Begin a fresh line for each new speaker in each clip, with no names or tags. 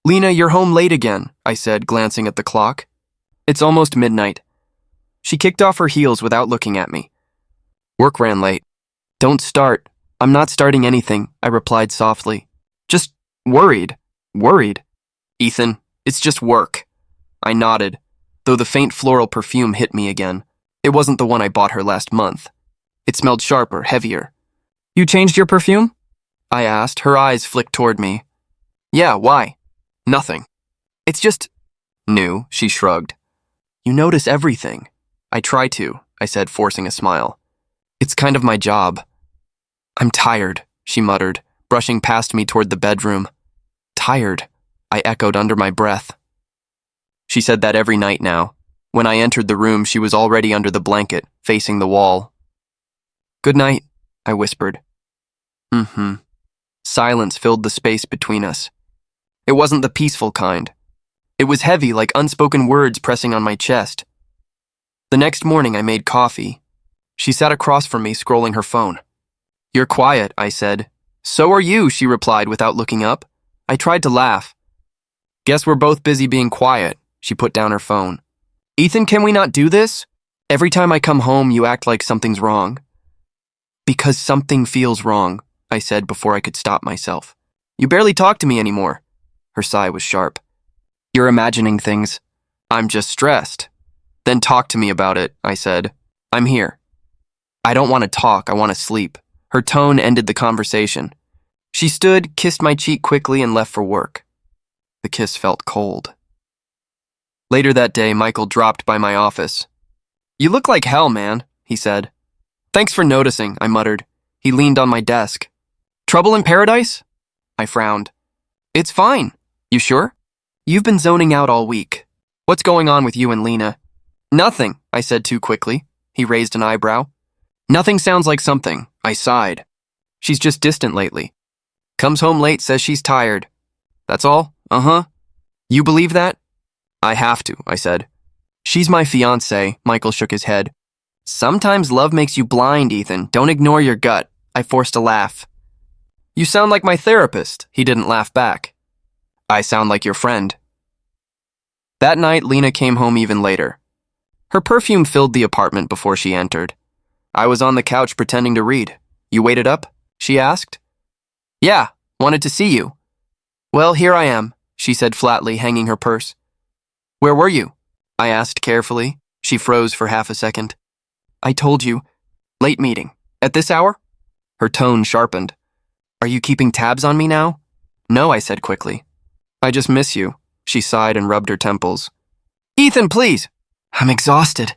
"Lena, you're home late again," I said, glancing at the clock. "It's almost midnight." She kicked off her heels without looking at me. "Work ran late." "Don't start. I'm not starting anything," I replied softly. "Just worried." "Worried?" "Ethan, it's just work." I nodded, though the faint floral perfume hit me again. It wasn't the one I bought her last month. It smelled sharper, heavier. "You changed your perfume?" I asked. Her eyes flicked toward me. "Yeah, why?" "Nothing. It's just new," she shrugged. "You notice everything." "I try to," I said, forcing a smile. "It's kind of my job." "I'm tired," she muttered, brushing past me toward the bedroom. "Tired," I echoed under my breath. She said that every night now. When I entered the room, she was already under the blanket, facing the wall. "Good night," I whispered. Silence filled the space between us. It wasn't the peaceful kind. It was heavy, like unspoken words pressing on my chest. The next morning, I made coffee. She sat across from me, scrolling her phone. "You're quiet," I said. "So are you," she replied without looking up. I tried to laugh. "Guess we're both busy being quiet." She put down her phone. "Ethan, can we not do this? Every time I come home, you act like something's wrong." "Because something feels wrong," I said before I could stop myself. "You barely talk to me anymore." Her sigh was sharp. "You're imagining things." "I'm just stressed." "Then talk to me about it," I said. "I'm here." "I don't want to talk, I want to sleep." Her tone ended the conversation. She stood, kissed my cheek quickly, and left for work. The kiss felt cold. Later that day, Michael dropped by my office. "You look like hell, man," he said. "Thanks for noticing," I muttered. He leaned on my desk. "Trouble in paradise?" I frowned. "It's fine." "You sure?" "You've been zoning out all week. What's going on with you and Lena?" "Nothing," I said too quickly. He raised an eyebrow. "Nothing sounds like something." I sighed. "She's just distant lately. Comes home late, says she's tired. That's all? Uh-huh. You believe that?" "I have to," I said. "She's my fiancé," Michael shook his head. "Sometimes love makes you blind, Ethan. Don't ignore your gut." I forced a laugh. "You sound like my therapist." He didn't laugh back. "I sound like your friend." That night, Lena came home even later. Her perfume filled the apartment before she entered. I was on the couch pretending to read. "You waited up?" she asked. "Yeah, wanted to see you." "Well, here I am," she said flatly, hanging her purse. "Where were you?" I asked carefully. She froze for half a second. "I told you. Late meeting. At this hour?" Her tone sharpened. "Are you keeping tabs on me now?" "No," I said quickly. "I just miss you." She sighed and rubbed her temples. "Ethan, please!" "I'm exhausted."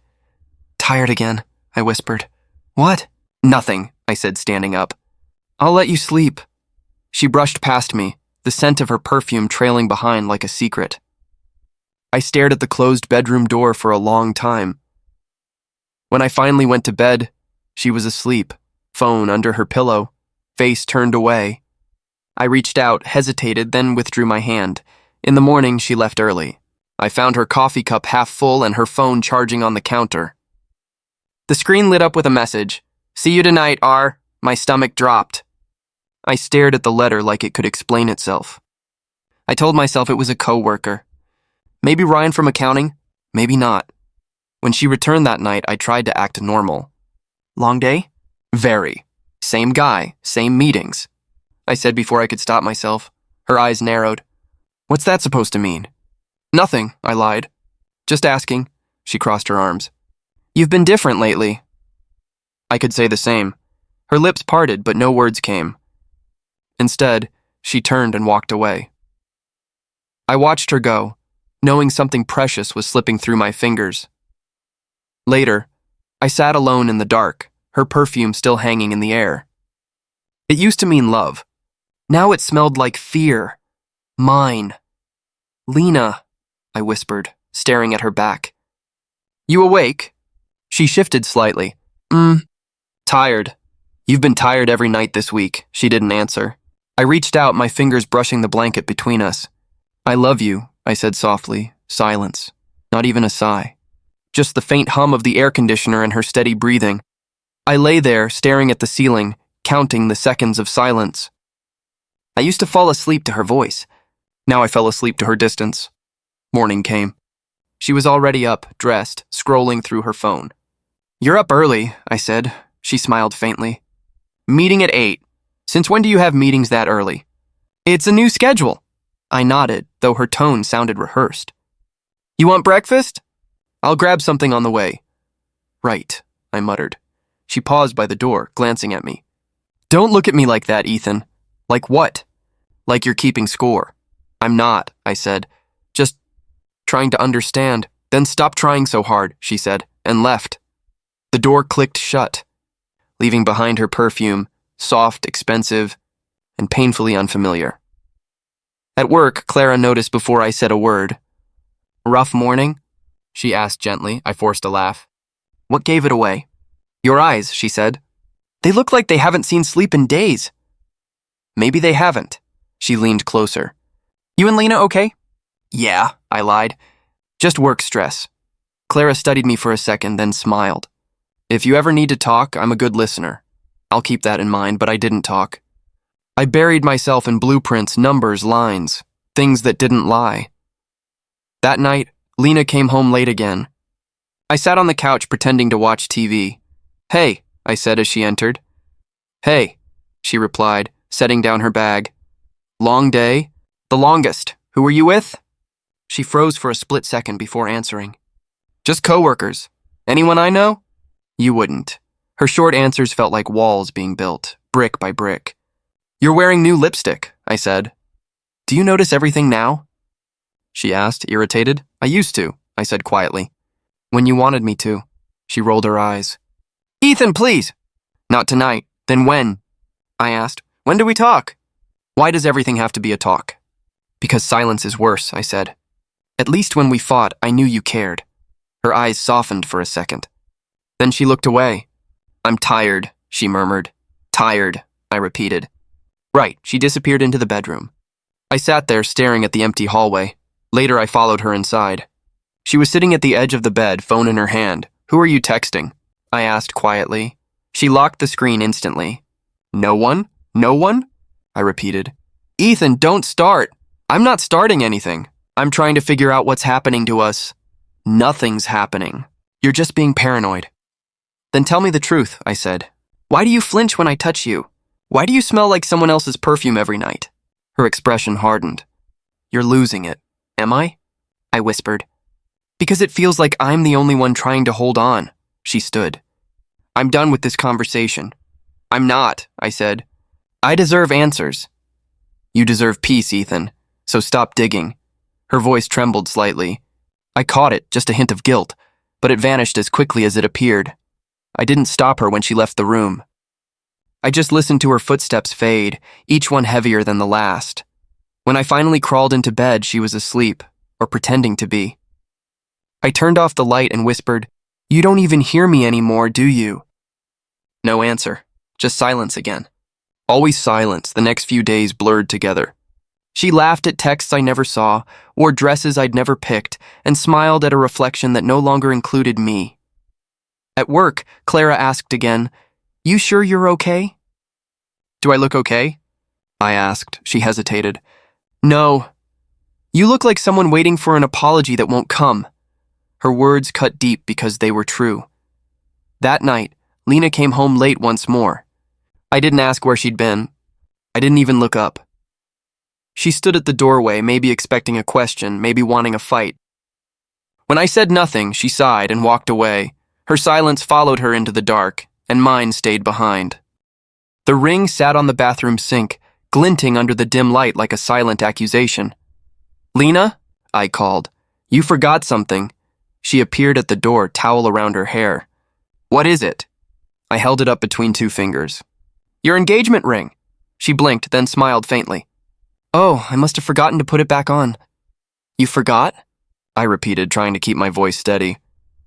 "Tired again," I whispered. "What?" "Nothing," I said, standing up. "I'll let you sleep." She brushed past me, the scent of her perfume trailing behind like a secret. I stared at the closed bedroom door for a long time. When I finally went to bed, she was asleep, phone under her pillow, face turned away. I reached out, hesitated, then withdrew my hand. In the morning, she left early. I found her coffee cup half full and her phone charging on the counter. The screen lit up with a message. "See you tonight, R." My stomach dropped. I stared at the letter like it could explain itself. I told myself it was a coworker. Maybe Ryan from accounting, maybe not. When she returned that night, I tried to act normal. "Long day?" "Very. Same guy, same meetings," I said before I could stop myself. Her eyes narrowed. "What's that supposed to mean?" "Nothing," I lied. "Just asking." She crossed her arms. "You've been different lately." I could say the same. Her lips parted, but no words came. Instead, she turned and walked away. I watched her go, knowing something precious was slipping through my fingers. Later, I sat alone in the dark, her perfume still hanging in the air. It used to mean love. Now it smelled like fear. Mine. "Lena," I whispered, staring at her back. "You awake?" She shifted slightly. Tired. "You've been tired every night this week." She didn't answer. I reached out, my fingers brushing the blanket between us. "I love you," I said softly. Silence. Not even a sigh. Just the faint hum of the air conditioner and her steady breathing. I lay there, staring at the ceiling, counting the seconds of silence. I used to fall asleep to her voice. Now I fell asleep to her distance. Morning came. She was already up, dressed, scrolling through her phone. "You're up early," I said. She smiled faintly. "Meeting at 8. Since when do you have meetings that early?" "It's a new schedule." I nodded, though her tone sounded rehearsed. "You want breakfast?" "I'll grab something on the way." "Right," I muttered. She paused by the door, glancing at me. "Don't look at me like that, Ethan." "Like what?" "Like you're keeping score." "I'm not," I said. "Just trying to understand." "Then stop trying so hard," she said, and left. The door clicked shut, leaving behind her perfume, soft, expensive, and painfully unfamiliar. At work, Clara noticed before I said a word. "Rough morning?" she asked gently. I forced a laugh. "What gave it away?" "Your eyes," she said. "They look like they haven't seen sleep in days." "Maybe they haven't." She leaned closer. "You and Lena okay?" "Yeah," I lied. "Just work stress." Clara studied me for a second, then smiled. "If you ever need to talk, I'm a good listener." I'll keep that in mind, but I didn't talk. I buried myself in blueprints, numbers, lines, things that didn't lie. That night, Lena came home late again. I sat on the couch pretending to watch TV. "Hey," I said as she entered. "Hey," she replied, setting down her bag. "Long day?" "The longest. Who were you with?" She froze for a split second before answering. "Just coworkers. Anyone I know?" "You wouldn't." Her short answers felt like walls being built, brick by brick. "You're wearing new lipstick," I said. "Do you notice everything now?" She asked, irritated. "I used to," I said quietly. "When you wanted me to." She rolled her eyes. "Ethan, please!" "Not tonight. Then when?" I asked. "When do we talk?" "Why does everything have to be a talk?" "Because silence is worse," I said. "At least when we fought, I knew you cared." Her eyes softened for a second. Then she looked away. "I'm tired," she murmured. "Tired," I repeated. Right, she disappeared into the bedroom. I sat there staring at the empty hallway. Later, I followed her inside. She was sitting at the edge of the bed, phone in her hand. "Who are you texting?" I asked quietly. She locked the screen instantly. "No one? No one?" I repeated. "Ethan, don't start." "I'm not starting anything. I'm trying to figure out what's happening to us." "Nothing's happening. You're just being paranoid." "Then tell me the truth," I said. "Why do you flinch when I touch you? Why do you smell like someone else's perfume every night?" Her expression hardened. "You're losing it." "Am I?" I whispered. "Because it feels like I'm the only one trying to hold on." She stood. "I'm done with this conversation." "I'm not," I said. "I deserve answers." "You deserve peace, Ethan, so stop digging." Her voice trembled slightly. I caught it, just a hint of guilt, but it vanished as quickly as it appeared. I didn't stop her when she left the room. I just listened to her footsteps fade, each one heavier than the last. When I finally crawled into bed, she was asleep, or pretending to be. I turned off the light and whispered, "You don't even hear me anymore, do you?" No answer, just silence again. Always silence, the next few days blurred together. She laughed at texts I never saw, wore dresses I'd never picked, and smiled at a reflection that no longer included me. At work, Clara asked again, "You sure you're okay?" "Do I look okay?" I asked. She hesitated. "No. You look like someone waiting for an apology that won't come." Her words cut deep because they were true. That night, Lena came home late once more. I didn't ask where she'd been. I didn't even look up. She stood at the doorway, maybe expecting a question, maybe wanting a fight. When I said nothing, she sighed and walked away. Her silence followed her into the dark, and mine stayed behind. The ring sat on the bathroom sink, glinting under the dim light like a silent accusation. "Lena?" I called. "You forgot something." She appeared at the door, towel around her hair. "What is it?" I held it up between two fingers. "Your engagement ring." She blinked, then smiled faintly. "Oh, I must have forgotten to put it back on." "You forgot?" I repeated, trying to keep my voice steady.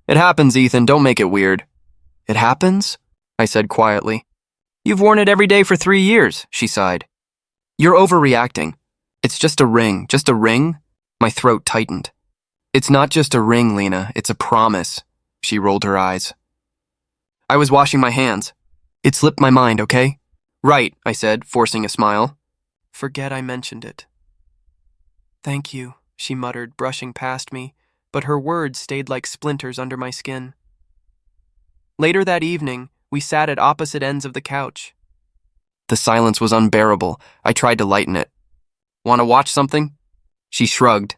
"It happens, Ethan, don't make it weird." "It happens?" I said quietly. "You've worn it every day for 3 years," she sighed. "You're overreacting. It's just a ring. Just a ring?" My throat tightened. "It's not just a ring, Lena. It's a promise." She rolled her eyes. I was washing my hands. "It slipped my mind, okay?" "Right," I said, forcing a smile. "Forget I mentioned it." Thank you, she muttered, brushing past me, but her words stayed like splinters under my skin. Later that evening, we sat at opposite ends of the couch. The silence was unbearable. I tried to lighten it. Want to watch something? She shrugged.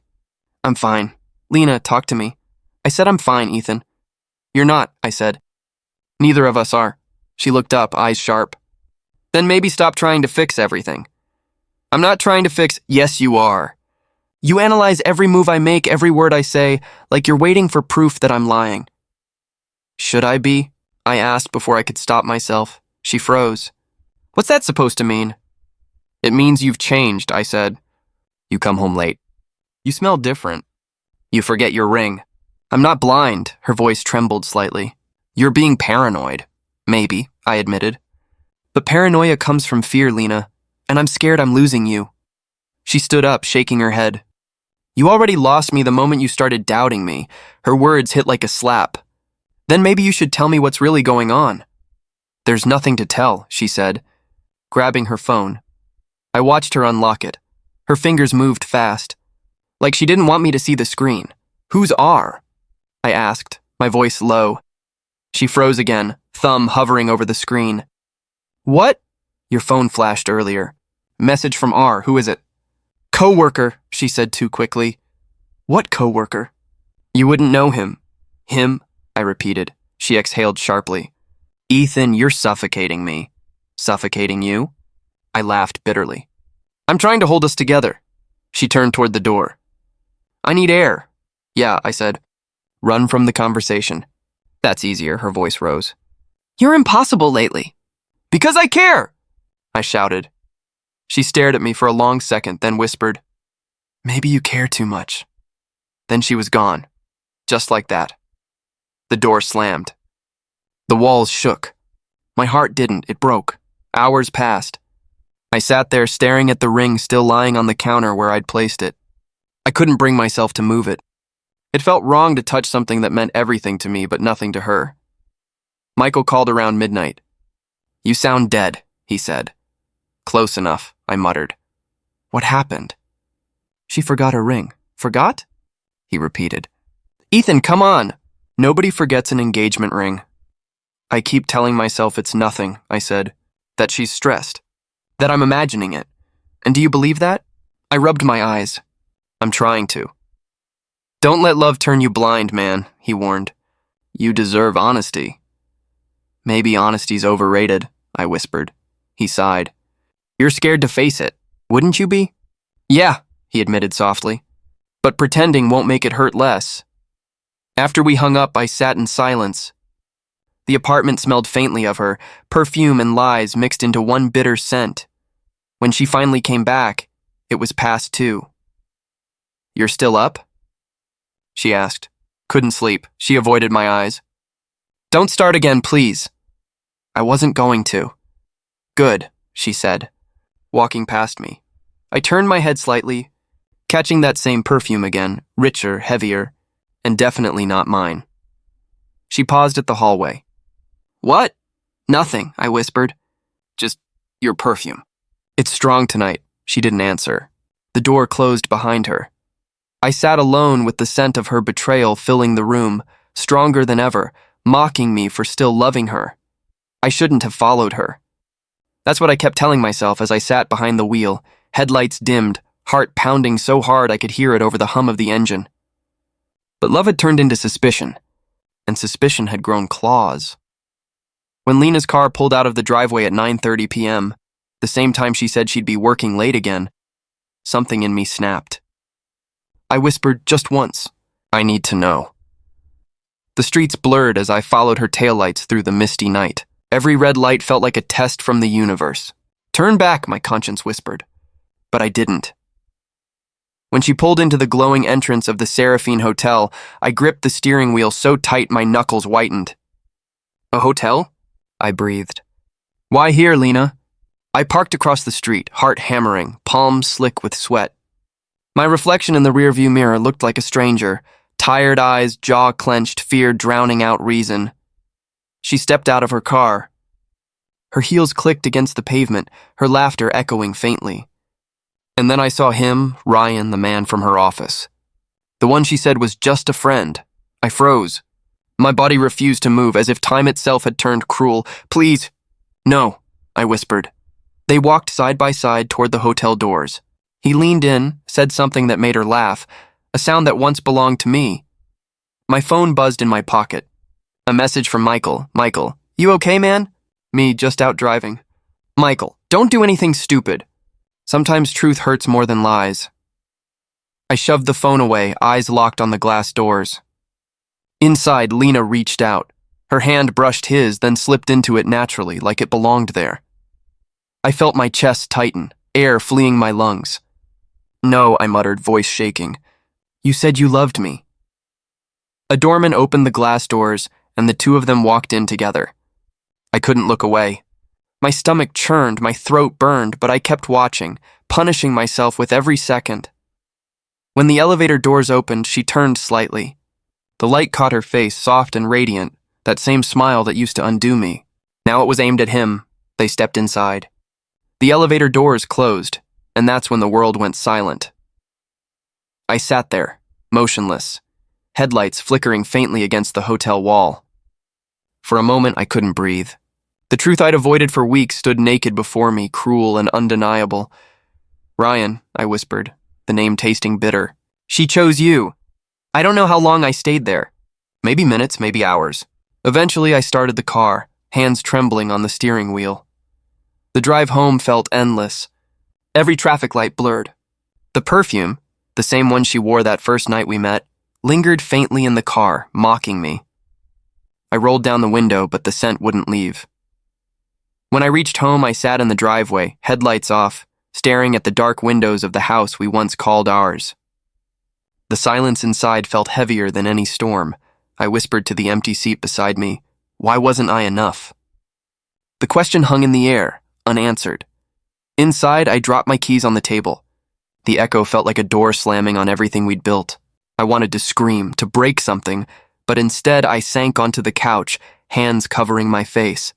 I'm fine. Lena, talk to me. I said I'm fine, Ethan. You're not, I said. Neither of us are. She looked up, eyes sharp. Then maybe stop trying to fix everything. I'm not trying to fix. Yes, you are. You analyze every move I make, every word I say, like you're waiting for proof that I'm lying. Should I be? I asked before I could stop myself. She froze. What's that supposed to mean? It means you've changed, I said. You come home late. You smell different. You forget your ring. I'm not blind, her voice trembled slightly. You're being paranoid. Maybe, I admitted. But paranoia comes from fear, Lena, and I'm scared I'm losing you. She stood up, shaking her head. You already lost me the moment you started doubting me. Her words hit like a slap. Then maybe you should tell me what's really going on. There's nothing to tell, she said, grabbing her phone. I watched her unlock it. Her fingers moved fast, like she didn't want me to see the screen. Whose are? I asked, my voice low. She froze again, thumb hovering over the screen. What? Your phone flashed earlier. Message from R, who is it? Coworker, she said too quickly. What coworker? You wouldn't know him. Him, I repeated. She exhaled sharply. Ethan, you're suffocating me. Suffocating you? I laughed bitterly. I'm trying to hold us together. She turned toward the door. I need air. Yeah, I said. Run from the conversation. That's easier, her voice rose. You're impossible lately. Because I care, I shouted. She stared at me for a long second, then whispered, Maybe you care too much. Then she was gone, just like that. The door slammed. The walls shook. My heart didn't, it broke. Hours passed. I sat there staring at the ring still lying on the counter where I'd placed it. I couldn't bring myself to move it. It felt wrong to touch something that meant everything to me but nothing to her. Michael called around midnight. You sound dead, he said. Close enough, I muttered. What happened? She forgot her ring. Forgot? He repeated. Ethan, come on. Nobody forgets an engagement ring. I keep telling myself it's nothing, I said. That she's stressed. That I'm imagining it. And do you believe that? I rubbed my eyes. I'm trying to. Don't let love turn you blind, man, he warned. You deserve honesty. Maybe honesty's overrated, I whispered. He sighed. You're scared to face it, wouldn't you be? Yeah, he admitted softly. But pretending won't make it hurt less. After we hung up, I sat in silence. The apartment smelled faintly of her, perfume and lies mixed into one bitter scent. When she finally came back, it was past 2. You're still up? She asked. Couldn't sleep. She avoided my eyes. Don't start again, please. I wasn't going to. Good, she said, walking past me. I turned my head slightly, catching that same perfume again, richer, heavier, and definitely not mine. She paused at the hallway. What? Nothing, I whispered. Just your perfume. It's strong tonight, she didn't answer. The door closed behind her. I sat alone with the scent of her betrayal filling the room, stronger than ever, mocking me for still loving her. I shouldn't have followed her. That's what I kept telling myself as I sat behind the wheel, headlights dimmed, heart pounding so hard I could hear it over the hum of the engine. But love had turned into suspicion, and suspicion had grown claws. When Lena's car pulled out of the driveway at 9:30 p.m., the same time she said she'd be working late again, something in me snapped. I whispered just once, I need to know. The streets blurred as I followed her taillights through the misty night. Every red light felt like a test from the universe. Turn back, my conscience whispered. But I didn't. When she pulled into the glowing entrance of the Seraphine Hotel, I gripped the steering wheel so tight my knuckles whitened. A hotel? I breathed. Why here, Lena? I parked across the street, heart hammering, palms slick with sweat. My reflection in the rearview mirror looked like a stranger, tired eyes, jaw clenched, fear drowning out reason. She stepped out of her car. Her heels clicked against the pavement, her laughter echoing faintly. And then I saw him, Ryan, the man from her office. The one she said was just a friend. I froze. My body refused to move, as if time itself had turned cruel. Please. No, I whispered. They walked side by side toward the hotel doors. He leaned in, said something that made her laugh, a sound that once belonged to me. My phone buzzed in my pocket. A message from Michael. Michael, you okay, man? Me, just out driving. Michael, don't do anything stupid. Sometimes truth hurts more than lies. I shoved the phone away, eyes locked on the glass doors. Inside, Lena reached out. Her hand brushed his, then slipped into it naturally, like it belonged there. I felt my chest tighten, air fleeing my lungs. No, I muttered, voice shaking. You said you loved me. A doorman opened the glass doors, and the two of them walked in together. I couldn't look away. My stomach churned, my throat burned, but I kept watching, punishing myself with every second. When the elevator doors opened, she turned slightly. The light caught her face, soft and radiant, that same smile that used to undo me. Now it was aimed at him. They stepped inside. The elevator doors closed, and that's when the world went silent. I sat there, motionless, headlights flickering faintly against the hotel wall. For a moment, I couldn't breathe. The truth I'd avoided for weeks stood naked before me, cruel and undeniable. Ryan, I whispered, the name tasting bitter. She chose you. I don't know how long I stayed there. Maybe minutes, maybe hours. Eventually, I started the car, hands trembling on the steering wheel. The drive home felt endless. Every traffic light blurred. The perfume, the same one she wore that first night we met, lingered faintly in the car, mocking me. I rolled down the window, but the scent wouldn't leave. When I reached home, I sat in the driveway, headlights off, staring at the dark windows of the house we once called ours. The silence inside felt heavier than any storm. I whispered to the empty seat beside me, why wasn't I enough? The question hung in the air, unanswered. Inside, I dropped my keys on the table. The echo felt like a door slamming on everything we'd built. I wanted to scream, to break something, but instead I sank onto the couch, hands covering my face.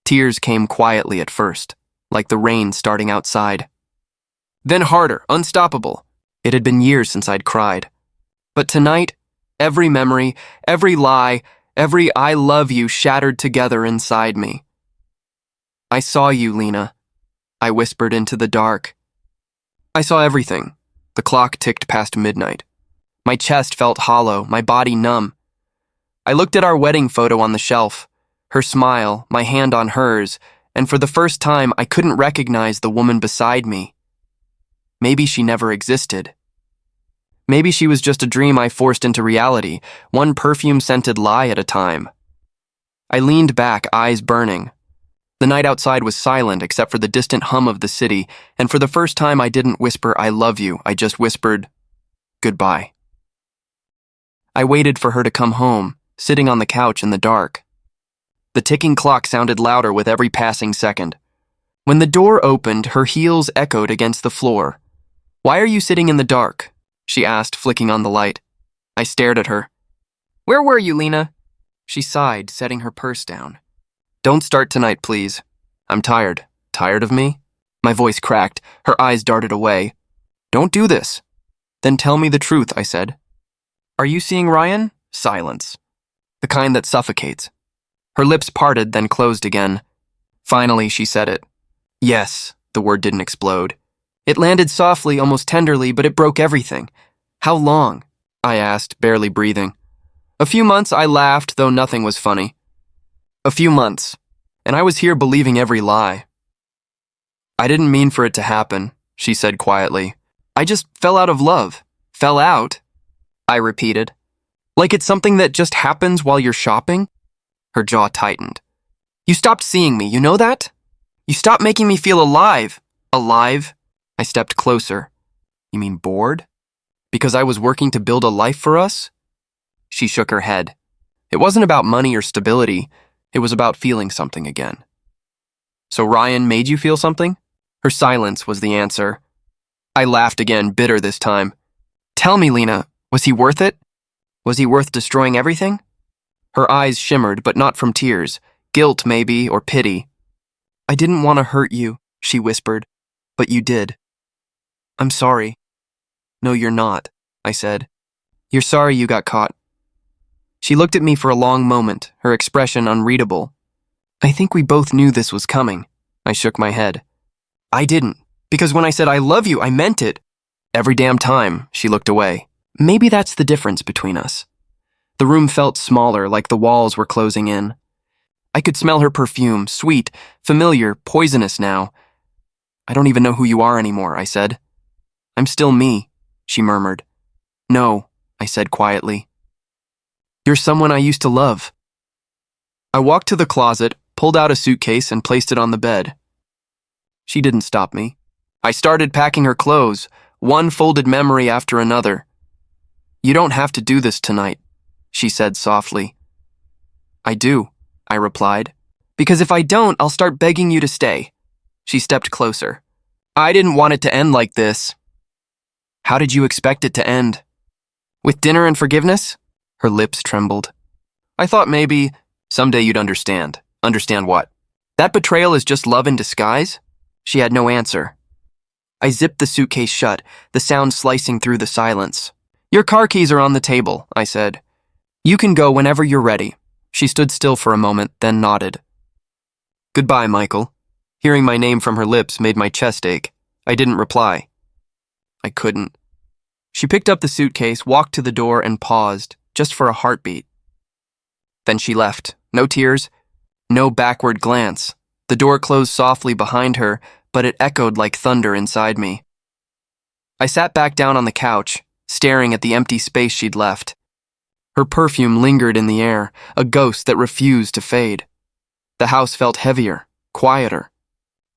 Tears came quietly at first, like the rain starting outside. Then harder, unstoppable. It had been years since I'd cried. But tonight, every memory, every lie, every I love you shattered together inside me. I saw you, Lena. I whispered into the dark. I saw everything. The clock ticked past midnight. My chest felt hollow, my body numb. I looked at our wedding photo on the shelf, her smile, my hand on hers, and for the first time I couldn't recognize the woman beside me. Maybe she never existed. Maybe she was just a dream I forced into reality, one perfume-scented lie at a time. I leaned back, eyes burning. The night outside was silent except for the distant hum of the city, and for the first time I didn't whisper, I love you, I just whispered, goodbye. I waited for her to come home, sitting on the couch in the dark. The ticking clock sounded louder with every passing second. When the door opened, her heels echoed against the floor. Why are you sitting in the dark? She asked, flicking on the light. I stared at her. Where were you, Lena? She sighed, setting her purse down. Don't start tonight, please. I'm tired. Tired of me? My voice cracked. Her eyes darted away. Don't do this. Then tell me the truth, I said. Are you seeing Ryan? Silence. The kind that suffocates. Her lips parted, then closed again. Finally, she said it. Yes, the word didn't explode. It landed softly, almost tenderly, but it broke everything. How long? I asked, barely breathing. A few months, I laughed, though nothing was funny. A few months, and I was here believing every lie. I didn't mean for it to happen, she said quietly. I just fell out of love. Fell out? I repeated. Like it's something that just happens while you're shopping? Her jaw tightened. You stopped seeing me, you know that? You stopped making me feel alive. Alive? I stepped closer. You mean bored? Because I was working to build a life for us? She shook her head. It wasn't about money or stability. It was about feeling something again. So Ryan made you feel something? Her silence was the answer. I laughed again, bitter this time. Tell me, Lena, was he worth it? Was he worth destroying everything? Her eyes shimmered, but not from tears. Guilt, maybe, or pity. I didn't want to hurt you, she whispered. But you did. I'm sorry. No, you're not, I said. You're sorry you got caught. She looked at me for a long moment, her expression unreadable. I think we both knew this was coming. I shook my head. I didn't, because when I said I love you, I meant it. Every damn time, she looked away. Maybe that's the difference between us. The room felt smaller, like the walls were closing in. I could smell her perfume, sweet, familiar, poisonous now. I don't even know who you are anymore, I said. I'm still me, she murmured. No, I said quietly. You're someone I used to love. I walked to the closet, pulled out a suitcase, and placed it on the bed. She didn't stop me. I started packing her clothes, one folded memory after another. You don't have to do this tonight, she said softly. I do, I replied. Because if I don't, I'll start begging you to stay. She stepped closer. I didn't want it to end like this. How did you expect it to end? With dinner and forgiveness? Her lips trembled. I thought maybe someday you'd understand. Understand what? That betrayal is just love in disguise? She had no answer. I zipped the suitcase shut, the sound slicing through the silence. Your car keys are on the table, I said. You can go whenever you're ready. She stood still for a moment, then nodded. Goodbye, Michael. Hearing my name from her lips made my chest ache. I didn't reply. I couldn't. She picked up the suitcase, walked to the door, and paused, just for a heartbeat. Then she left. No tears, no backward glance. The door closed softly behind her, but it echoed like thunder inside me. I sat back down on the couch, staring at the empty space she'd left. Her perfume lingered in the air, a ghost that refused to fade. The house felt heavier, quieter.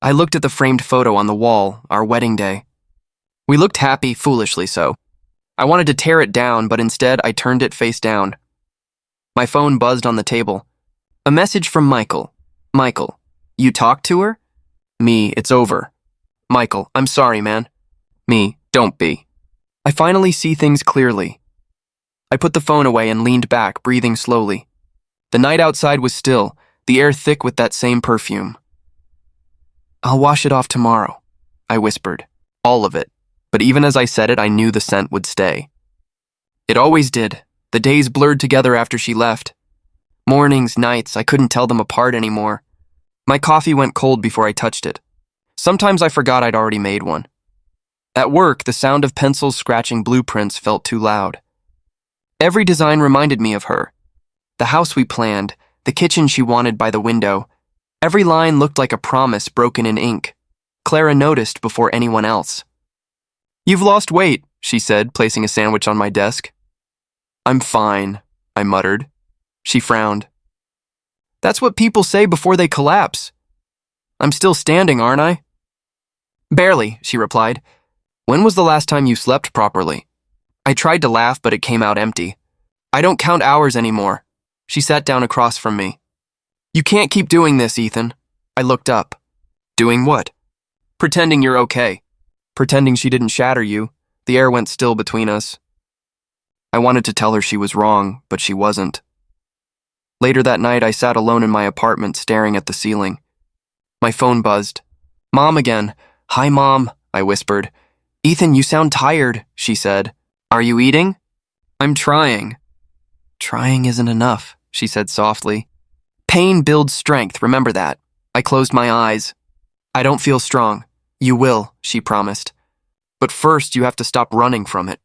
I looked at the framed photo on the wall, our wedding day. We looked happy, foolishly so. I wanted to tear it down, but instead I turned it face down. My phone buzzed on the table. A message from Michael. Michael, you talked to her? Me, it's over. Michael, I'm sorry, man. Me, don't be. I finally see things clearly. I put the phone away and leaned back, breathing slowly. The night outside was still, the air thick with that same perfume. I'll wash it off tomorrow, I whispered. All of it. But even as I said it, I knew the scent would stay. It always did. The days blurred together after she left. Mornings, nights, I couldn't tell them apart anymore. My coffee went cold before I touched it. Sometimes I forgot I'd already made one. At work, the sound of pencils scratching blueprints felt too loud. Every design reminded me of her. The house we planned, the kitchen she wanted by the window. Every line looked like a promise broken in ink. Clara noticed before anyone else. You've lost weight, she said, placing a sandwich on my desk. I'm fine, I muttered. She frowned. That's what people say before they collapse. I'm still standing, aren't I? Barely, she replied. When was the last time you slept properly? I tried to laugh, but it came out empty. I don't count hours anymore. She sat down across from me. You can't keep doing this, Ethan. I looked up. Doing what? Pretending you're okay. Pretending she didn't shatter you. The air went still between us. I wanted to tell her she was wrong, but she wasn't. Later that night, I sat alone in my apartment staring at the ceiling. My phone buzzed. Mom again. Hi, Mom, I whispered. Ethan, you sound tired, she said. Are you eating? I'm trying. Trying isn't enough, she said softly. Pain builds strength, remember that. I closed my eyes. I don't feel strong. You will, she promised. But first, you have to stop running from it.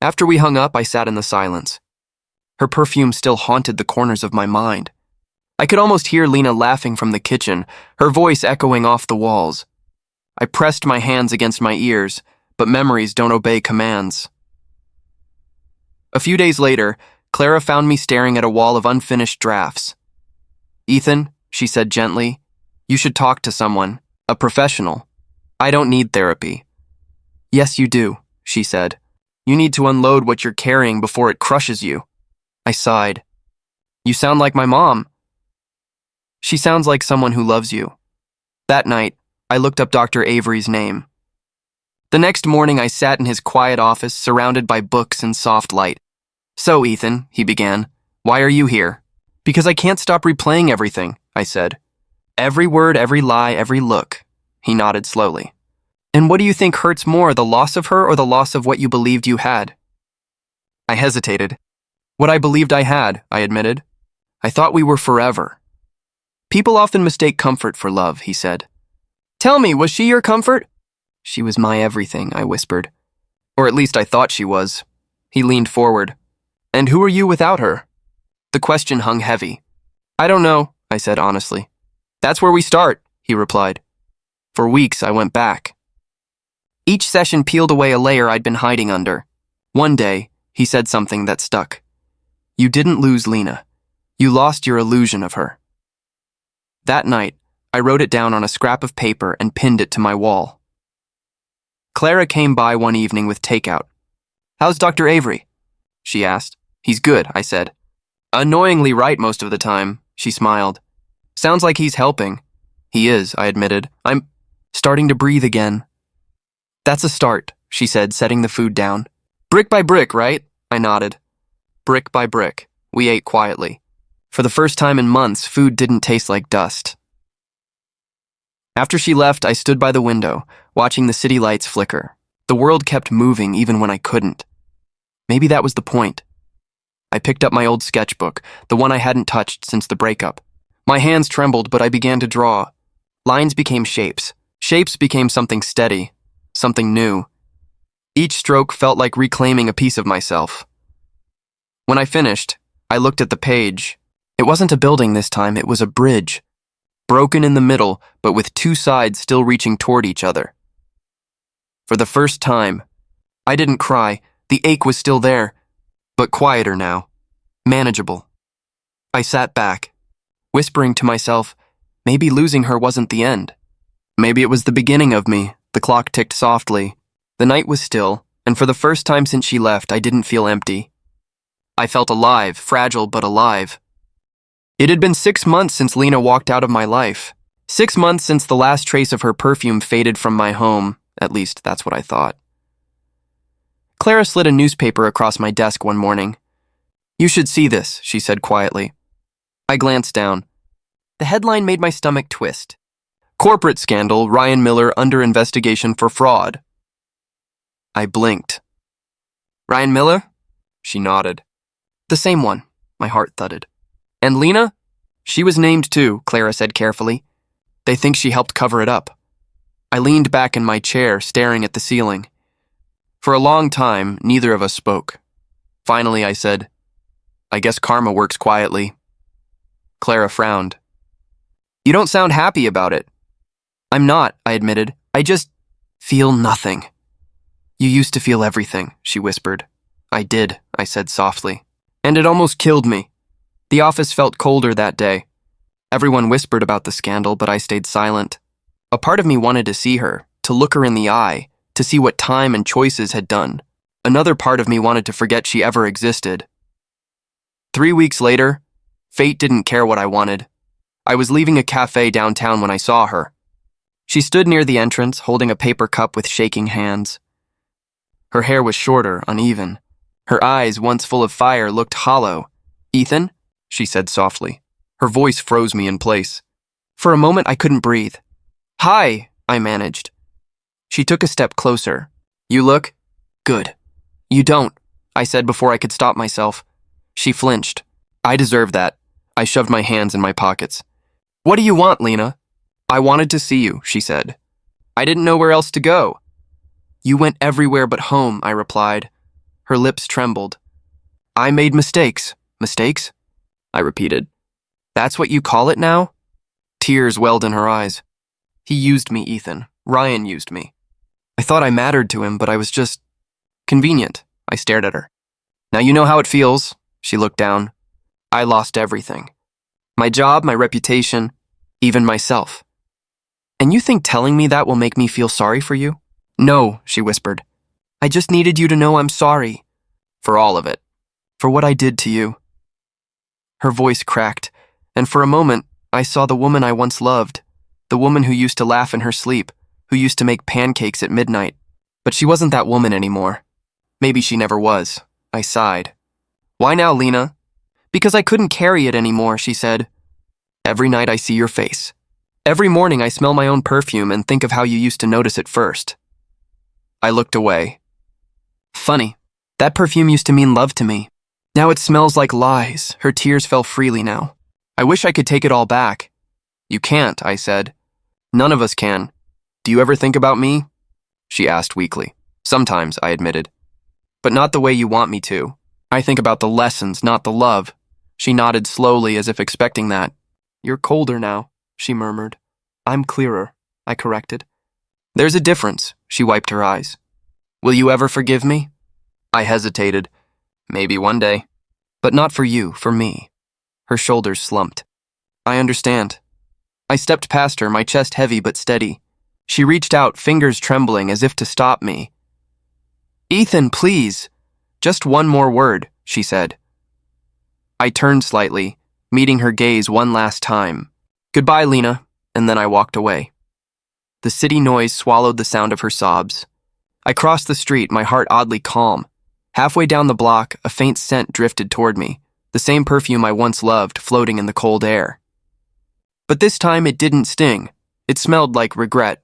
After we hung up, I sat in the silence. Her perfume still haunted the corners of my mind. I could almost hear Lena laughing from the kitchen, her voice echoing off the walls. I pressed my hands against my ears, but memories don't obey commands. A few days later, Clara found me staring at a wall of unfinished drafts. Ethan, she said gently, you should talk to someone, a professional. I don't need therapy. Yes, you do, she said. You need to unload what you're carrying before it crushes you. I sighed. You sound like my mom. She sounds like someone who loves you. That night, I looked up Dr. Avery's name. The next morning, I sat in his quiet office, surrounded by books and soft light. So, Ethan, he began, why are you here? Because I can't stop replaying everything, I said. Every word, every lie, every look. He nodded slowly. And what do you think hurts more, the loss of her or the loss of what you believed you had? I hesitated. What I believed I had, I admitted. I thought we were forever. People often mistake comfort for love, he said. Tell me, was she your comfort? She was my everything, I whispered. Or at least I thought she was. He leaned forward. And who are you without her? The question hung heavy. I don't know, I said honestly. That's where we start, he replied. For weeks, I went back. Each session peeled away a layer I'd been hiding under. One day, he said something that stuck. You didn't lose Lena. You lost your illusion of her. That night, I wrote it down on a scrap of paper and pinned it to my wall. Clara came by one evening with takeout. How's Dr. Avery? She asked. He's good, I said. Annoyingly right most of the time, she smiled. Sounds like he's helping. He is, I admitted. I'm starting to breathe again. That's a start, she said, setting the food down. Brick by brick, right? I nodded. Brick by brick. We ate quietly. For the first time in months, food didn't taste like dust. After she left, I stood by the window, watching the city lights flicker. The world kept moving even when I couldn't. Maybe that was the point. I picked up my old sketchbook, the one I hadn't touched since the breakup. My hands trembled, but I began to draw. Lines became shapes. Shapes became something steady, something new. Each stroke felt like reclaiming a piece of myself. When I finished, I looked at the page. It wasn't a building this time, it was a bridge. Broken in the middle, but with two sides still reaching toward each other. For the first time, I didn't cry. The ache was still there, but quieter now, manageable. I sat back, whispering to myself, maybe losing her wasn't the end. Maybe it was the beginning of me. The clock ticked softly. The night was still, and for the first time since she left, I didn't feel empty. I felt alive, fragile but alive. It had been 6 months since Lena walked out of my life. 6 months since the last trace of her perfume faded from my home. At least, that's what I thought. Clara slid a newspaper across my desk one morning. You should see this, she said quietly. I glanced down. The headline made my stomach twist. Corporate scandal, Ryan Miller under investigation for fraud. I blinked. Ryan Miller? She nodded. The same one, my heart thudded. And Lena? She was named too, Clara said carefully. They think she helped cover it up. I leaned back in my chair, staring at the ceiling. For a long time, neither of us spoke. Finally, I said, I guess karma works quietly. Clara frowned. You don't sound happy about it. I'm not, I admitted. I just feel nothing. You used to feel everything, she whispered. I did, I said softly. And it almost killed me. The office felt colder that day. Everyone whispered about the scandal, but I stayed silent. A part of me wanted to see her, to look her in the eye, to see what time and choices had done. Another part of me wanted to forget she ever existed. 3 weeks later, fate didn't care what I wanted. I was leaving a cafe downtown when I saw her. She stood near the entrance, holding a paper cup with shaking hands. Her hair was shorter, uneven. Her eyes, once full of fire, looked hollow. Ethan? She said softly. Her voice froze me in place. For a moment, I couldn't breathe. Hi, I managed. She took a step closer. You look good. You don't, I said before I could stop myself. She flinched. I deserve that. I shoved my hands in my pockets. What do you want, Lena? I wanted to see you, she said. I didn't know where else to go. You went everywhere but home, I replied. Her lips trembled. I made mistakes. Mistakes? I repeated. That's what you call it now? Tears welled in her eyes. He used me, Ethan. Ryan used me. I thought I mattered to him, but I was just convenient. I stared at her. Now you know how it feels. She looked down. I lost everything. My job, my reputation, even myself. And you think telling me that will make me feel sorry for you? No, she whispered. I just needed you to know I'm sorry. For all of it. For what I did to you. Her voice cracked, and for a moment, I saw the woman I once loved. The woman who used to laugh in her sleep, who used to make pancakes at midnight. But she wasn't that woman anymore. Maybe she never was. I sighed. Why now, Lena? Because I couldn't carry it anymore, she said. Every night I see your face. Every morning I smell my own perfume and think of how you used to notice it first. I looked away. Funny, that perfume used to mean love to me. Now it smells like lies. Her tears fell freely now. I wish I could take it all back. You can't, I said. None of us can. Do you ever think about me? She asked weakly. Sometimes, I admitted. But not the way you want me to. I think about the lessons, not the love. She nodded slowly as if expecting that. You're colder now, she murmured. I'm clearer, I corrected. There's a difference, she wiped her eyes. Will you ever forgive me? I hesitated. Maybe one day. But not for you, for me. Her shoulders slumped. I understand. I stepped past her, my chest heavy but steady. She reached out, fingers trembling as if to stop me. Ethan, please. Just one more word, she said. I turned slightly, meeting her gaze one last time. Goodbye, Lena, and then I walked away. The city noise swallowed the sound of her sobs. I crossed the street, my heart oddly calm. Halfway down the block, a faint scent drifted toward me, the same perfume I once loved floating in the cold air. But this time it didn't sting. It smelled like regret.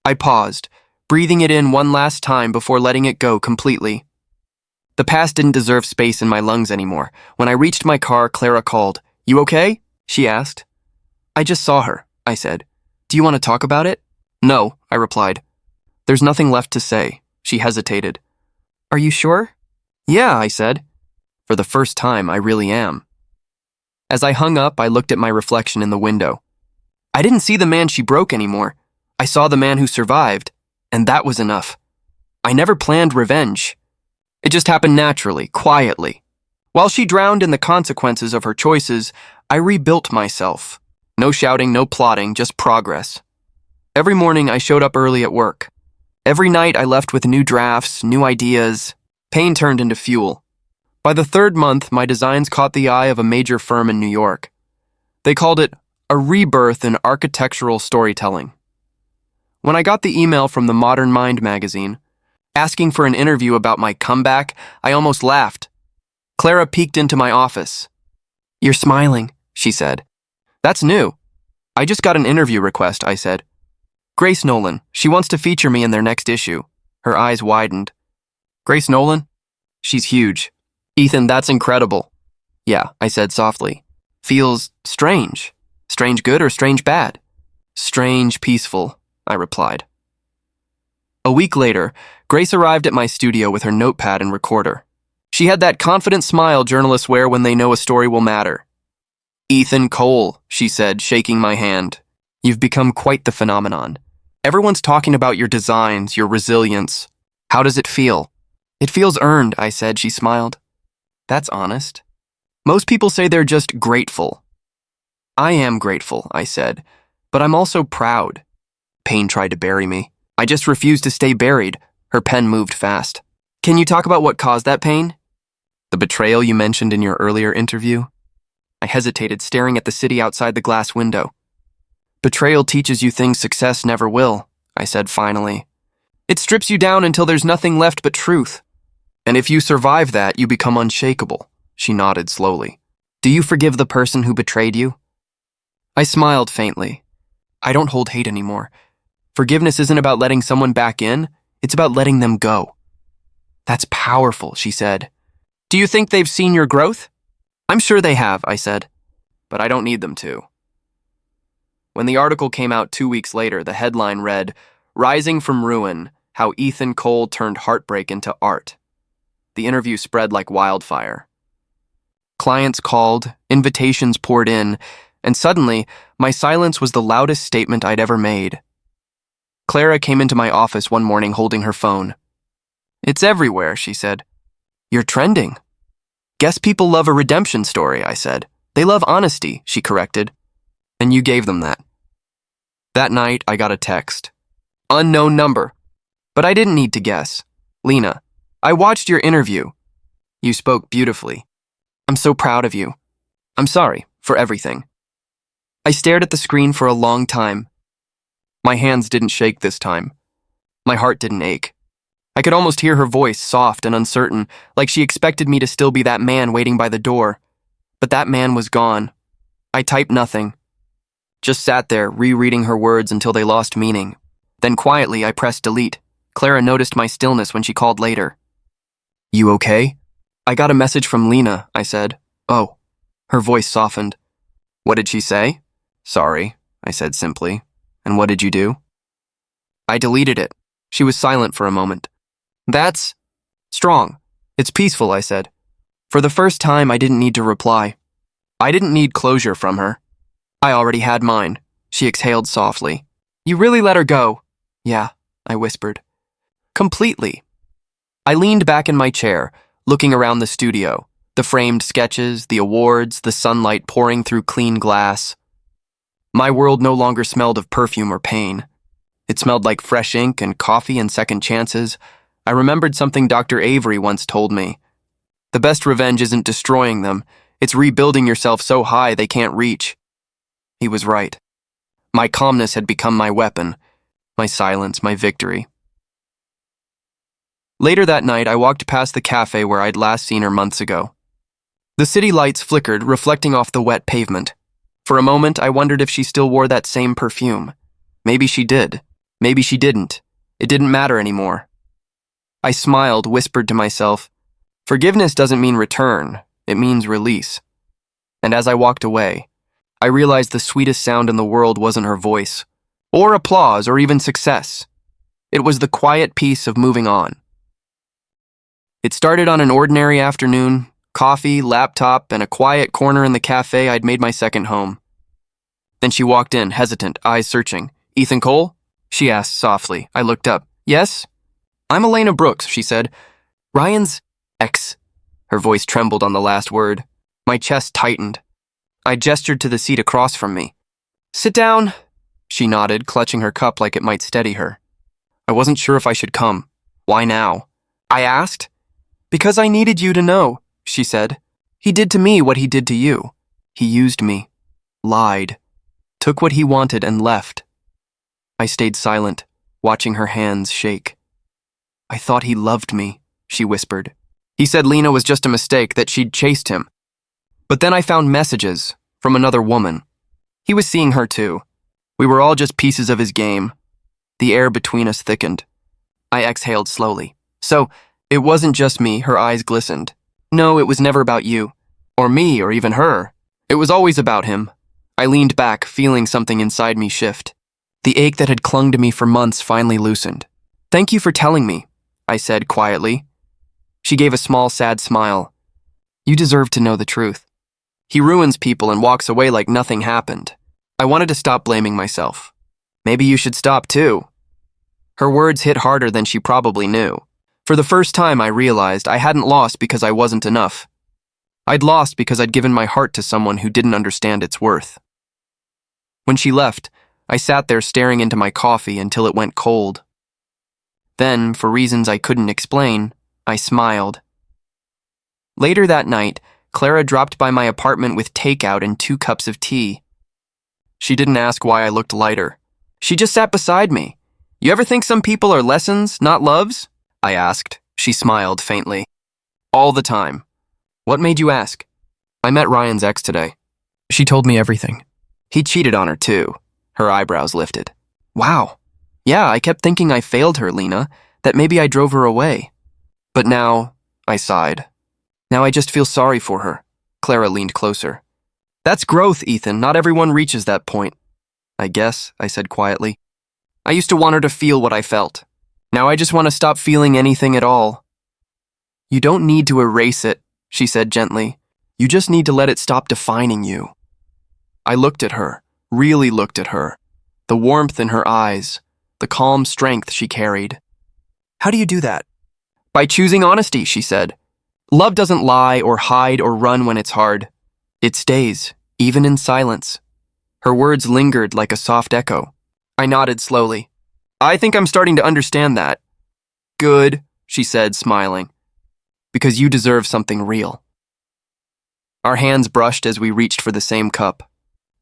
I paused, breathing it in one last time before letting it go completely. The past didn't deserve space in my lungs anymore. When I reached my car, Clara called. You okay? She asked. I just saw her, I said. Do you want to talk about it? No, I replied. There's nothing left to say. She hesitated. Are you sure? Yeah, I said. For the first time, I really am. As I hung up, I looked at my reflection in the window. I didn't see the man she broke anymore. I saw the man who survived, and that was enough. I never planned revenge. It just happened naturally, quietly. While she drowned in the consequences of her choices, I rebuilt myself. No shouting, no plotting, just progress. Every morning I showed up early at work. Every night I left with new drafts, new ideas. Pain turned into fuel. By the third month, my designs caught the eye of a major firm in New York. They called it a rebirth in architectural storytelling. When I got the email from the Modern Mind magazine, asking for an interview about my comeback, I almost laughed. Clara peeked into my office. You're smiling, she said. That's new. I just got an interview request, I said. Grace Nolan, she wants to feature me in their next issue. Her eyes widened. Grace Nolan? She's huge. Ethan, that's incredible. Yeah, I said softly. Feels strange. Strange good or strange bad? Strange peaceful, I replied. A week later, Grace arrived at my studio with her notepad and recorder. She had that confident smile journalists wear when they know a story will matter. Ethan Cole, she said, shaking my hand. You've become quite the phenomenon. Everyone's talking about your designs, your resilience. How does it feel? It feels earned, I said. She smiled. That's honest. Most people say they're just grateful. I am grateful, I said, but I'm also proud. Pain tried to bury me. I just refused to stay buried. Her pen moved fast. Can you talk about what caused that pain? The betrayal you mentioned in your earlier interview? I hesitated, staring at the city outside the glass window. Betrayal teaches you things success never will, I said finally. It strips you down until there's nothing left but truth. And if you survive that, you become unshakable. She nodded slowly. Do you forgive the person who betrayed you? I smiled faintly. I don't hold hate anymore. Forgiveness isn't about letting someone back in, it's about letting them go. That's powerful, she said. Do you think they've seen your growth? I'm sure they have, I said, but I don't need them to. When the article came out 2 weeks later, the headline read, Rising from Ruin, How Ethan Cole Turned Heartbreak into Art. The interview spread like wildfire. Clients called, invitations poured in, and suddenly, my silence was the loudest statement I'd ever made. Clara came into my office one morning holding her phone. It's everywhere, she said. You're trending. Guess people love a redemption story, I said. They love honesty, she corrected. And you gave them that. That night, I got a text. Unknown number. But I didn't need to guess. Lena, I watched your interview. You spoke beautifully. I'm so proud of you. I'm sorry for everything. I stared at the screen for a long time. My hands didn't shake this time. My heart didn't ache. I could almost hear her voice, soft and uncertain, like she expected me to still be that man waiting by the door. But that man was gone. I typed nothing. Just sat there, rereading her words until they lost meaning. Then quietly, I pressed delete. Clara noticed my stillness when she called later. You okay? I got a message from Lena, I said. Oh. Her voice softened. What did she say? Sorry, I said simply. And what did you do? I deleted it. She was silent for a moment. That's strong. It's peaceful, I said. For the first time, I didn't need to reply. I didn't need closure from her. I already had mine. She exhaled softly. You really let her go? Yeah, I whispered. Completely. I leaned back in my chair, looking around the studio, the framed sketches, the awards, the sunlight pouring through clean glass. My world no longer smelled of perfume or pain. It smelled like fresh ink and coffee and second chances. I remembered something Dr. Avery once told me. The best revenge isn't destroying them, it's rebuilding yourself so high they can't reach. He was right. My calmness had become my weapon, my silence, my victory. Later that night, I walked past the cafe where I'd last seen her months ago. The city lights flickered, reflecting off the wet pavement. For a moment, I wondered if she still wore that same perfume. Maybe she did. Maybe she didn't. It didn't matter anymore. I smiled, whispered to myself, forgiveness doesn't mean return, it means release. And as I walked away, I realized the sweetest sound in the world wasn't her voice, or applause, or even success. It was the quiet peace of moving on. It started on an ordinary afternoon, coffee, laptop, and a quiet corner in the cafe I'd made my second home. Then she walked in, hesitant, eyes searching. Ethan Cole? She asked softly. I looked up. Yes? I'm Elena Brooks, she said. Ryan's ex. Her voice trembled on the last word. My chest tightened. I gestured to the seat across from me. Sit down, she nodded, clutching her cup like it might steady her. I wasn't sure if I should come. Why now? I asked. Because I needed you to know, she said. He did to me what he did to you. He used me, lied, took what he wanted and left. I stayed silent, watching her hands shake. I thought he loved me, she whispered. He said Lena was just a mistake, that she'd chased him. But then I found messages from another woman. He was seeing her too. We were all just pieces of his game. The air between us thickened. I exhaled slowly. So, it wasn't just me, her eyes glistened. No, it was never about you. Or me, or even her. It was always about him. I leaned back, feeling something inside me shift. The ache that had clung to me for months finally loosened. Thank you for telling me, I said quietly. She gave a small, sad smile. You deserve to know the truth. He ruins people and walks away like nothing happened. I wanted to stop blaming myself. Maybe you should stop too. Her words hit harder than she probably knew. For the first time, I realized I hadn't lost because I wasn't enough. I'd lost because I'd given my heart to someone who didn't understand its worth. When she left, I sat there staring into my coffee until it went cold. Then, for reasons I couldn't explain, I smiled. Later that night, Clara dropped by my apartment with takeout and 2 cups of tea. She didn't ask why I looked lighter. She just sat beside me. You ever think some people are lessons, not loves? I asked. She smiled faintly. All the time. What made you ask? I met Ryan's ex today. She told me everything. He cheated on her too. Her eyebrows lifted. Wow. Yeah, I kept thinking I failed her, Lena, that maybe I drove her away. But now, I sighed. Now I just feel sorry for her. Clara leaned closer. That's growth, Ethan. Not everyone reaches that point. I guess, I said quietly. I used to want her to feel what I felt. Now I just want to stop feeling anything at all. You don't need to erase it, she said gently. You just need to let it stop defining you. I looked at her, really looked at her. The warmth in her eyes, the calm strength she carried. How do you do that? By choosing honesty, she said. Love doesn't lie or hide or run when it's hard. It stays, even in silence. Her words lingered like a soft echo. I nodded slowly. I think I'm starting to understand that. Good, she said, smiling. Because you deserve something real. Our hands brushed as we reached for the same cup.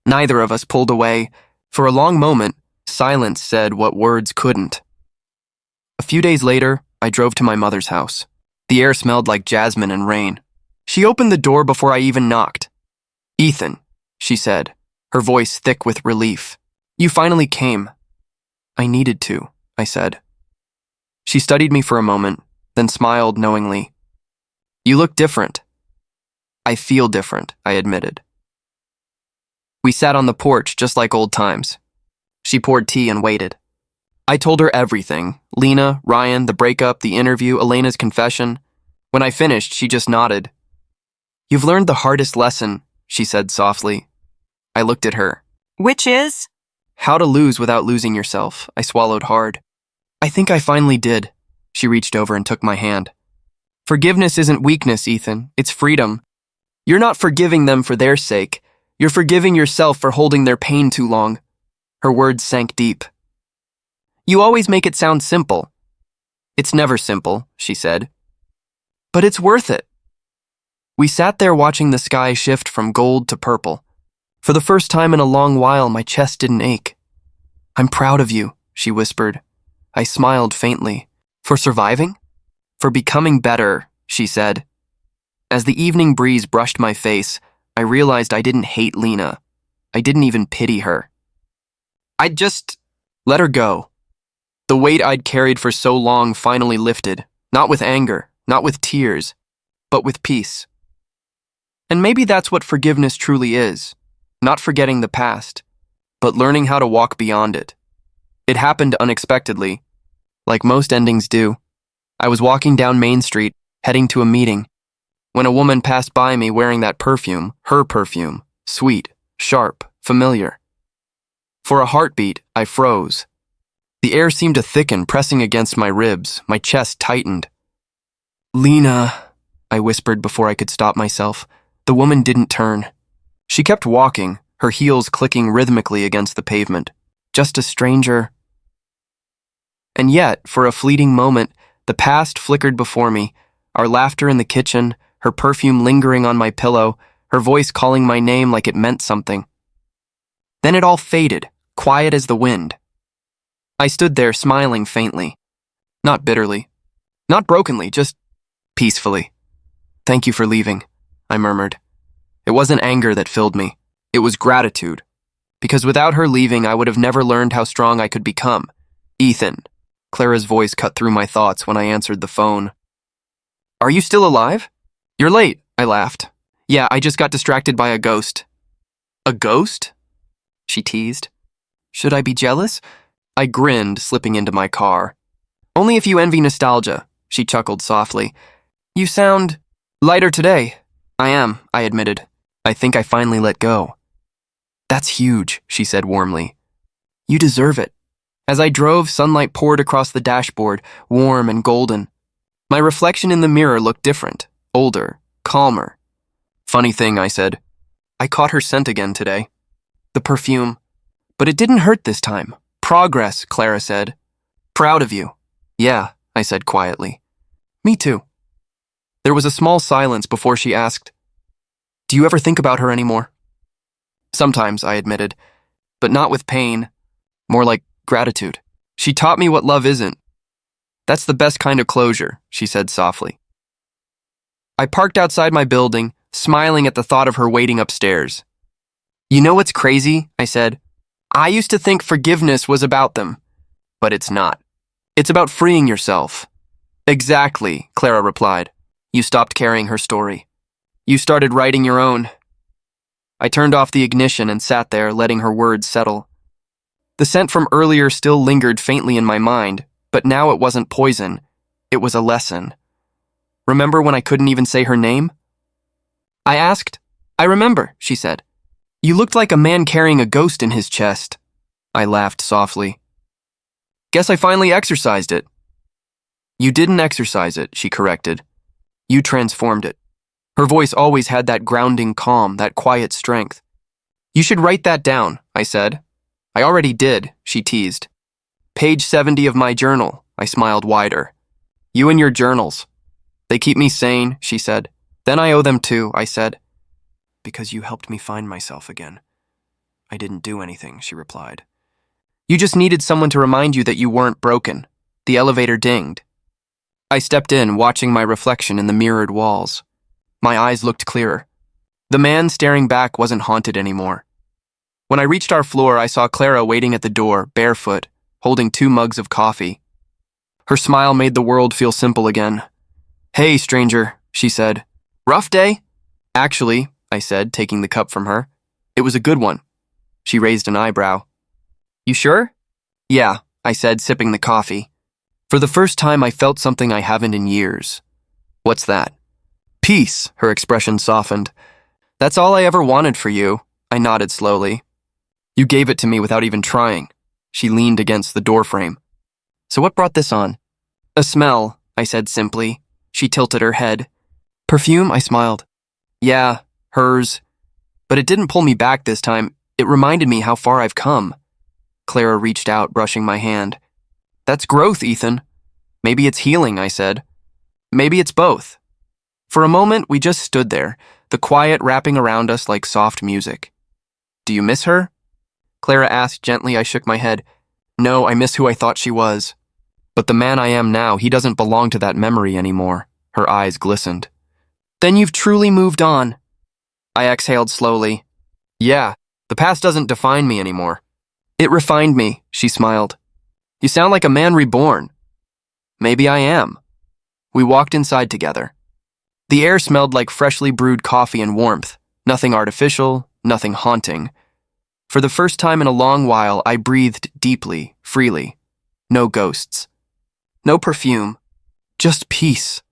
Neither of us pulled away. For a long moment, silence said what words couldn't. A few days later, I drove to my mother's house. The air smelled like jasmine and rain. She opened the door before I even knocked. Ethan, she said, her voice thick with relief. You finally came. I needed to, I said. She studied me for a moment, then smiled knowingly. You look different. I feel different, I admitted. We sat on the porch just like old times. She poured tea and waited. I told her everything. Lena, Ryan, the breakup, the interview, Elena's confession. When I finished, she just nodded. You've learned the hardest lesson, she said softly. I looked at her.
Which is?
How to lose without losing yourself. I swallowed hard. I think I finally did. She reached over and took my hand. Forgiveness isn't weakness, Ethan. It's freedom. You're not forgiving them for their sake. You're forgiving yourself for holding their pain too long. Her words sank deep. You always make it sound simple. It's never simple, she said. But it's worth it. We sat there watching the sky shift from gold to purple. For the first time in a long while, my chest didn't ache. I'm proud of you, she whispered. I smiled faintly. For surviving? For becoming better, she said. As the evening breeze brushed my face, I realized I didn't hate Lena. I didn't even pity her. I'd just let her go. The weight I'd carried for so long finally lifted, not with anger, not with tears, but with peace. And maybe that's what forgiveness truly is, not forgetting the past, but learning how to walk beyond it. It happened unexpectedly, like most endings do. I was walking down Main Street, heading to a meeting, when a woman passed by me wearing that perfume, her perfume, sweet, sharp, familiar. For a heartbeat, I froze. The air seemed to thicken, pressing against my ribs. My chest tightened. Lena, I whispered before I could stop myself. The woman didn't turn. She kept walking, her heels clicking rhythmically against the pavement. Just a stranger. And yet, for a fleeting moment, the past flickered before me, our laughter in the kitchen, her perfume lingering on my pillow, her voice calling my name like it meant something. Then it all faded, quiet as the wind. I stood there smiling faintly. Not bitterly. Not brokenly, just peacefully. Thank you for leaving, I murmured. It wasn't anger that filled me. It was gratitude. Because without her leaving, I would have never learned how strong I could become. Ethan. Clara's voice cut through my thoughts when I answered the phone. Are you still alive? You're late, I laughed. Yeah, I just got distracted by a ghost. A ghost? She teased. Should I be jealous? I grinned, slipping into my car. Only if you envy nostalgia, she chuckled softly. You sound lighter today. I am, I admitted. I think I finally let go. That's huge, she said warmly. You deserve it. As I drove, sunlight poured across the dashboard, warm and golden. My reflection in the mirror looked different, older, calmer. Funny thing, I said. I caught her scent again today. The perfume. But it didn't hurt this time. Progress, Clara said. Proud of you. Yeah, I said quietly. Me too. There was a small silence before she asked, Do you ever think about her anymore? Sometimes, I admitted, but not with pain, more like gratitude. She taught me what love isn't. That's the best kind of closure, she said softly. I parked outside my building, smiling at the thought of her waiting upstairs. You know what's crazy? I said. I used to think forgiveness was about them, but it's not. It's about freeing yourself. Exactly, Clara replied. You stopped carrying her story. You started writing your own. I turned off the ignition and sat there, letting her words settle. The scent from earlier still lingered faintly in my mind, but now it wasn't poison. It was a lesson. Remember when I couldn't even say her name? I asked. I remember, she said. You looked like a man carrying a ghost in his chest. I laughed softly. Guess I finally exorcised it. You didn't exorcise it, she corrected. You transformed it. Her voice always had that grounding calm, that quiet strength. You should write that down, I said. I already did, she teased. Page 70 of my journal, I smiled wider. You and your journals. They keep me sane, she said. Then I owe them too, I said. Because you helped me find myself again. I didn't do anything, she replied. You just needed someone to remind you that you weren't broken. The elevator dinged. I stepped in, watching my reflection in the mirrored walls. My eyes looked clearer. The man staring back wasn't haunted anymore. When I reached our floor, I saw Clara waiting at the door, barefoot, holding 2 mugs of coffee. Her smile made the world feel simple again. "Hey, stranger," she said. "Rough day?" "Actually," I said, taking the cup from her. "It was a good one." She raised an eyebrow. "You sure?" "Yeah," I said, sipping the coffee. For the first time, I felt something I haven't in years. "What's that?" "Peace," her expression softened. "That's all I ever wanted for you." I nodded slowly. "You gave it to me without even trying." She leaned against the doorframe. "So what brought this on?" "A smell," I said simply. She tilted her head. "Perfume?" I smiled. "Yeah, hers. But it didn't pull me back this time. It reminded me how far I've come." Clara reached out, brushing my hand. "That's growth, Ethan." "Maybe it's healing," I said. "Maybe it's both." For a moment, we just stood there, the quiet wrapping around us like soft music. "Do you miss her?" Clara asked gently. I shook my head. "No, I miss who I thought she was. But the man I am now, he doesn't belong to that memory anymore." Her eyes glistened. "Then you've truly moved on." I exhaled slowly. "Yeah, the past doesn't define me anymore." "It refined me," she smiled. "You sound like a man reborn." "Maybe I am." We walked inside together. The air smelled like freshly brewed coffee and warmth. Nothing artificial, nothing haunting. For the first time in a long while, I breathed deeply, freely. No ghosts. No perfume. Just peace.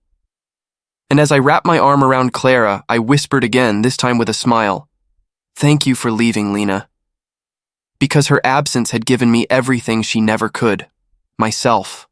And as I wrapped my arm around Clara, I whispered again, this time with a smile. "Thank you for leaving, Lena." Because her absence had given me everything she never could. Myself.